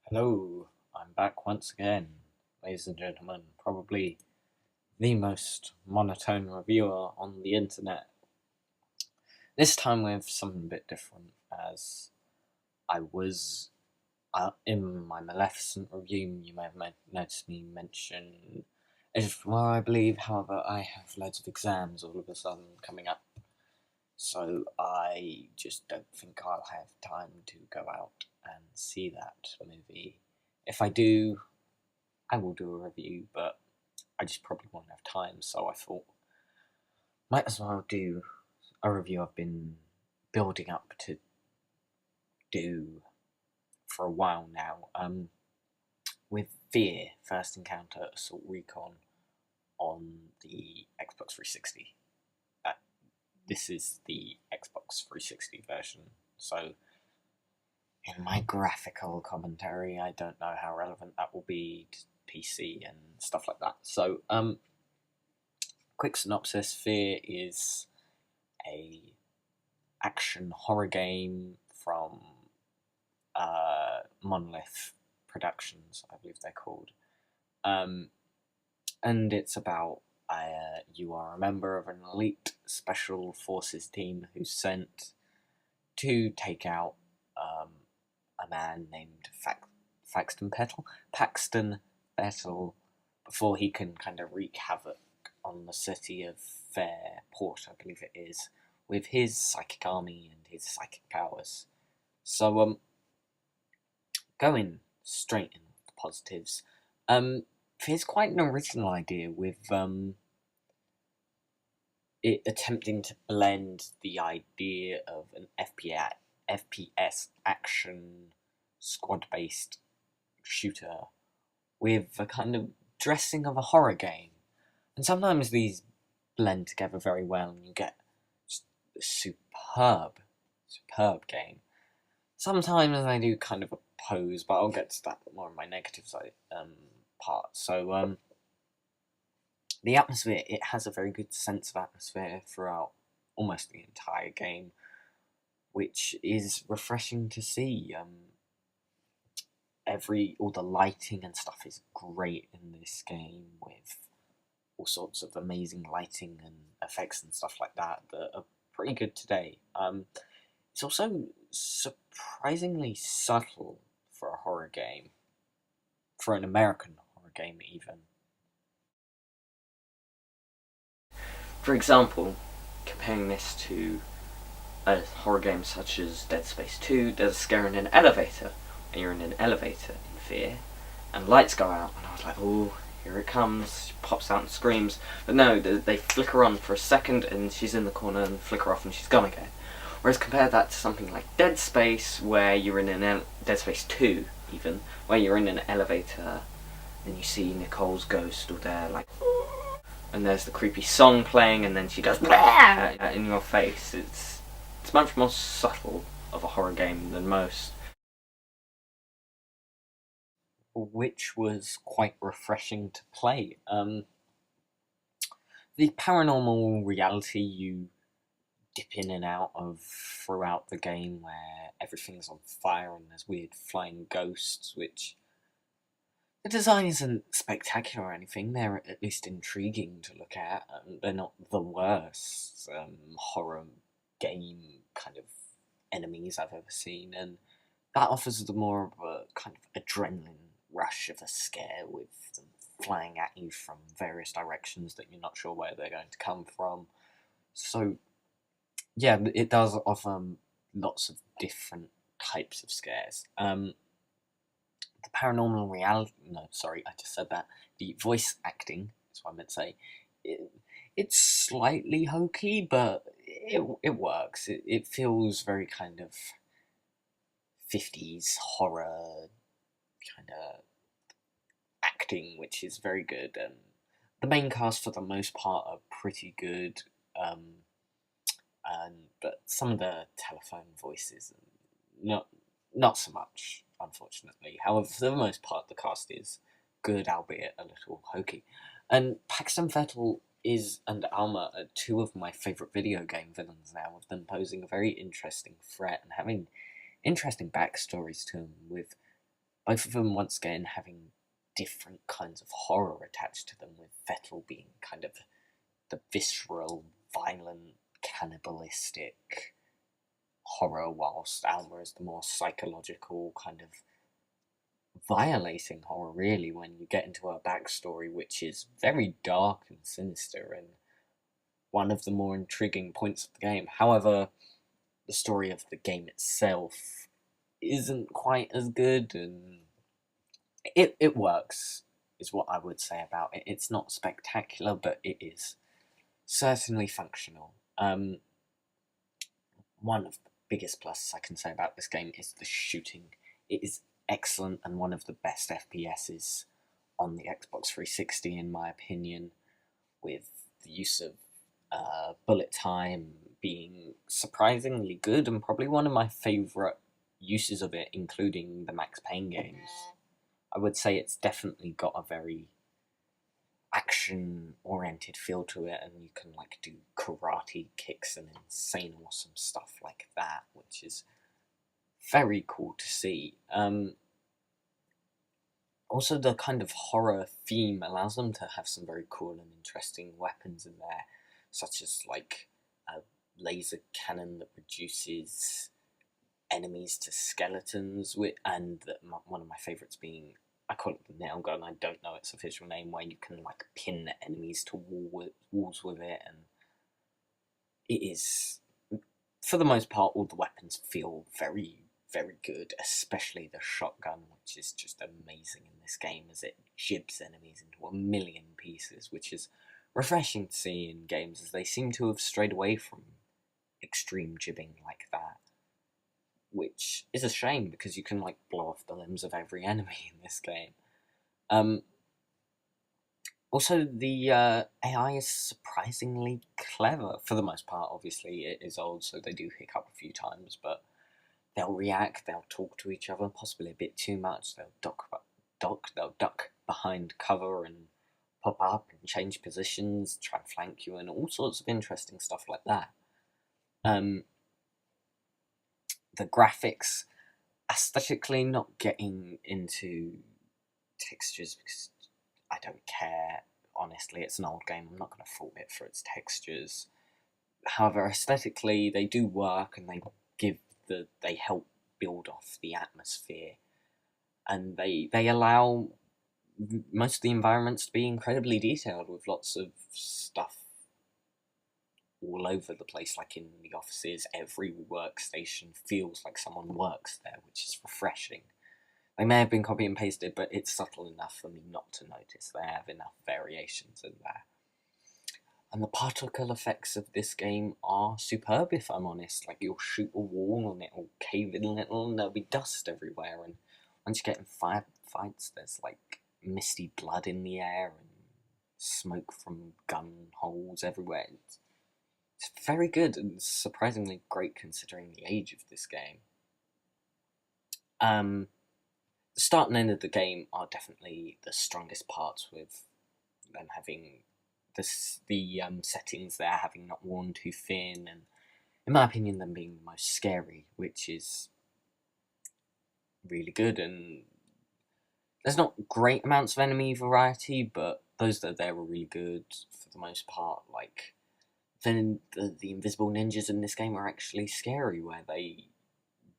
Hello, I'm back once again, ladies and gentlemen. Probably the most monotone reviewer on the internet. This time with something a bit different, as I was in my Maleficent review. You may have noticed me mention F.E.A.R, I believe. However, I have loads of exams all of a sudden coming up, so I just don't think I'll have time to go out and see that movie. If I do, I will do a review, but I just probably won't have time, so I thought might as well do a review I've been building up to do for a while now. With F.E.A.R, First Encounter Assault Recon on the Xbox 360. This is the Xbox 360 version, so in my graphical commentary, I don't know how relevant that will be to PC and stuff like that. So, quick synopsis: F.E.A.R is a action horror game from Monolith Productions, I believe they're called, and it's about you are a member of an elite special forces team who's sent to take out a man named Paxton Petal before he can kind of wreak havoc on the city of F.E.A.R Port, I believe it is, with his psychic army and his psychic powers. So, going straight in with the positives, it's quite an original idea with it attempting to blend the idea of an FPS action squad-based shooter with a kind of dressing of a horror game. And sometimes these blend together very well and you get just a superb game. Sometimes they do kind of oppose, but I'll get to that more in my negative side part. So, the atmosphere, it has a very good sense of atmosphere throughout almost the entire game, which is refreshing to see. All the lighting and stuff is great in this game, with all sorts of amazing lighting and effects and stuff like that are pretty good today. It's also surprisingly subtle for a horror game, for an American horror game even. For example, comparing this to a horror game such as Dead Space 2, there's a scare in an elevator, and you're in an elevator in F.E.A.R, and lights go out, and I was like, oh, here it comes, she pops out and screams. But no, they flicker on for a second, and she's in the corner, and flicker off, and she's gone again. Whereas compare that to something like Dead Space, where you're in Dead Space 2, even, where you're in an elevator, and you see Nicole's ghost still there, like, and there's the creepy song playing, and then she does in your face. It's much more subtle of a horror game than most, which was quite refreshing to play. The paranormal reality you dip in and out of throughout the game, where everything's on fire and there's weird flying ghosts, which the design isn't spectacular or anything. They're at least intriguing to look at. They're not the worst horror game kind of enemies I've ever seen, and that offers the more of a kind of adrenaline rush of a scare, with them flying at you from various directions that you're not sure where they're going to come from. So, yeah, it does offer lots of different types of scares. The paranormal reality, no, sorry, I just said that. The voice acting, that's what I meant to say. It's slightly hokey, but it works. It feels very kind of 50s horror kind of acting, which is very good. And the main cast, for the most part, are pretty good. But some of the telephone voices, not so much, unfortunately. However, for the most part, the cast is good, albeit a little hokey. And Paxton Vettel and Alma are two of my favourite video game villains now, with them posing a very interesting threat and having interesting backstories to them, with both of them once again having different kinds of horror attached to them, with Vettel being kind of the visceral, violent, cannibalistic horror, whilst Alma is the more psychological, kind of violating horror, really, when you get into her backstory, which is very dark and sinister and one of the more intriguing points of the game. However, the story of the game itself isn't quite as good, and it works, is what I would say about it. It's not spectacular, but it is certainly functional. One of the biggest pluses I can say about this game is the shooting. It is excellent and one of the best FPSs on the Xbox 360, in my opinion, with the use of bullet time being surprisingly good, and probably one of my favourite uses of it, including the Max Payne games. I would say it's definitely got a very action-oriented feel to it, and you can like do karate kicks and insane awesome stuff like that, which is very cool to see. Also, the kind of horror theme allows them to have some very cool and interesting weapons in there, such as like a laser cannon that reduces enemies to skeletons, and one of my favourites being, I call it the nail gun, I don't know its official name, where you can like pin enemies to walls with it, and it is, for the most part, all the weapons feel very, very good, especially the shotgun, which is just amazing in this game, as it jibs enemies into a million pieces, which is refreshing to see in games, as they seem to have strayed away from extreme jibbing like that, which is a shame, because you can like blow off the limbs of every enemy in this game. Also, the AI is surprisingly clever, for the most part. Obviously, it is old, so they do hiccup a few times, but they'll react, they'll talk to each other, possibly a bit too much, they'll duck behind cover and pop up and change positions, try and flank you, and all sorts of interesting stuff like that. The graphics, aesthetically, not getting into textures, because I don't care, honestly, it's an old game, I'm not going to fault it for its textures. However, aesthetically, they do work, and they help build off the atmosphere, and they allow most of the environments to be incredibly detailed, with lots of stuff all over the place, like in the offices. Every workstation feels like someone works there, which is refreshing. They may have been copy and pasted, but it's subtle enough for me not to notice. They have enough variations in there. And the particle effects of this game are superb, if I'm honest. Like, you'll shoot a wall and it'll cave in a little, and there'll be dust everywhere. And once you get in fights, there's like misty blood in the air and smoke from gun holes everywhere. It's very good and surprisingly great considering the age of this game. The start and end of the game are definitely the strongest parts, with them having the settings there having not worn too thin, and in my opinion them being the most scary, which is really good. And there's not great amounts of enemy variety, but those that are there are really good for the most part. Like, then the invisible ninjas in this game are actually scary, where they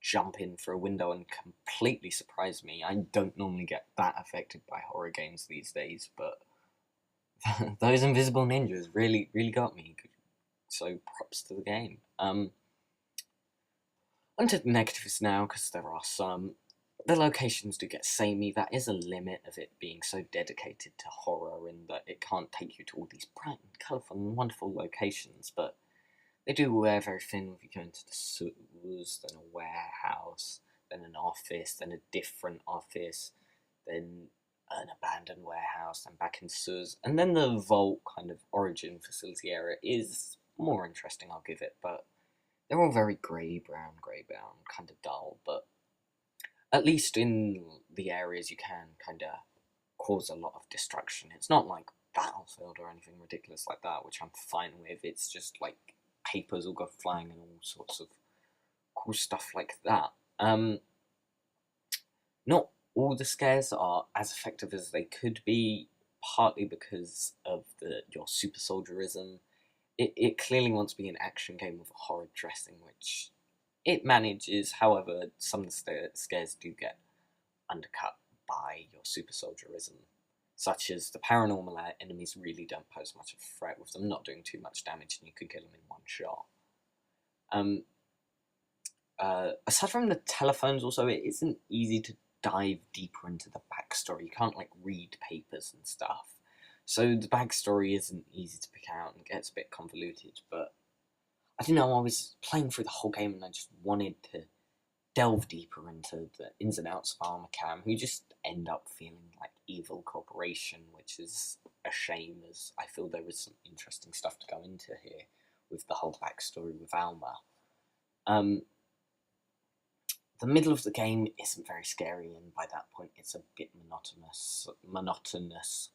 jump in for a window and completely surprise me. I don't normally get that affected by horror games these days, but those invisible ninjas really, really got me. So props to the game. Onto the negatives now, because there are some. The locations do get samey. That is a limit of it being so dedicated to horror, in that it can't take you to all these bright and colourful and wonderful locations, but they do wear very thin. If you go into the sewers, then a warehouse, then an office, then a different office, then an abandoned warehouse, then back in sewers, and then the vault kind of origin facility area is more interesting, I'll give it, but they're all very grey brown, kind of dull, but at least in the areas you can kind of cause a lot of destruction. It's not like Battlefield or anything ridiculous like that, which I'm fine with. It's just like papers will go flying and all sorts of cool stuff like that. Not all the scares are as effective as they could be, partly because of your super soldierism. It clearly wants to be an action game with a horror dressing, which it manages. However, some of the scares do get undercut by your super soldierism, such as the paranormal enemies really don't pose much of a threat with them not doing too much damage, and you could kill them in one shot. Aside from the telephones, also, it isn't easy to dive deeper into the backstory. You can't like read papers and stuff, so the backstory isn't easy to pick out and gets a bit convoluted. But I don't know, I was playing through the whole game and I just wanted to delve deeper into the ins and outs of Armacam, who just end up feeling like evil corporation, which is a shame, as I feel there was some interesting stuff to go into here with the whole backstory with Alma. The middle of the game isn't very scary, and by that point it's a bit monotonous,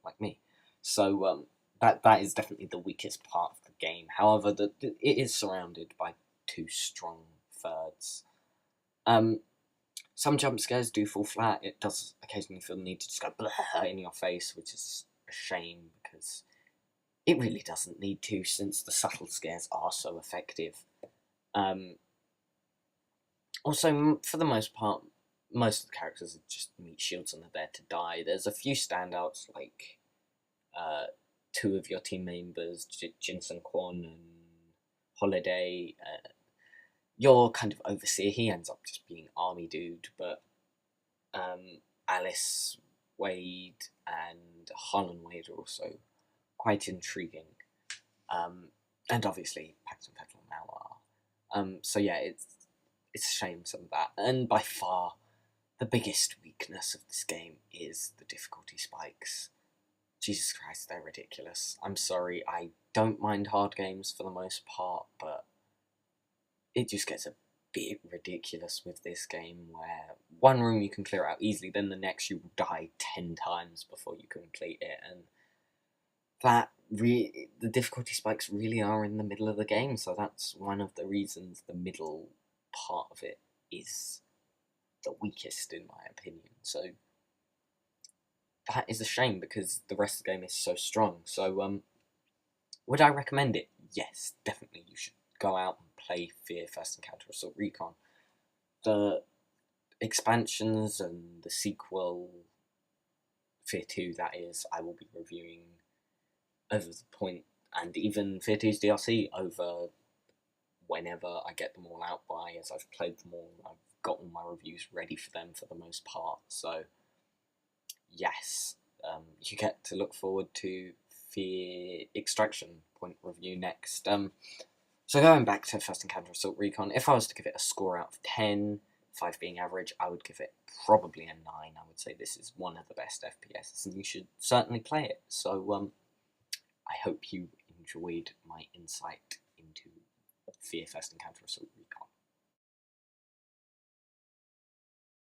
like me. So that is definitely the weakest part of the game. However, it is surrounded by two strong thirds. Some jump scares do fall flat. It does occasionally feel the need to just go blah in your face, which is a shame because it really doesn't need to, since the subtle scares are so effective. Also, for the most part, most of the characters are just meat shields and they're there to die. There's a few standouts, like two of your team members, Jinsen Kwon and Holiday. Your kind of overseer, he ends up just being army dude, but Alice Wade and Harlan Wade are also quite intriguing. And obviously, Paxton Petrol now are. So yeah, it's a shame some of that. And by far, the biggest weakness of this game is the difficulty spikes. Jesus Christ, they're ridiculous. I'm sorry, I don't mind hard games for the most part, but it just gets a bit ridiculous with this game, where one room you can clear out easily, then the next you will die 10 times before you complete it, and the difficulty spikes really are in the middle of the game, so that's one of the reasons the middle part of it is the weakest in my opinion. So that is a shame because the rest of the game is so strong. So would I recommend it? Yes, definitely you should go out and play F.E.A.R. First Encounter Assault Recon. The expansions and the sequel, F.E.A.R. 2 that is, I will be reviewing over the point, and even F.E.A.R. 2's DLC over whenever I get them all out by, as I've played them all, I've got all my reviews ready for them for the most part. So yes, you get to look forward to F.E.A.R. Extraction Point review next. So going back to First Encounter Assault Recon, if I was to give it a score out of 10, 5 being average, I would give it probably a 9. I would say this is one of the best FPSs, and you should certainly play it. So I hope you enjoyed my insight into F.E.A.R. First Encounter Assault Recon.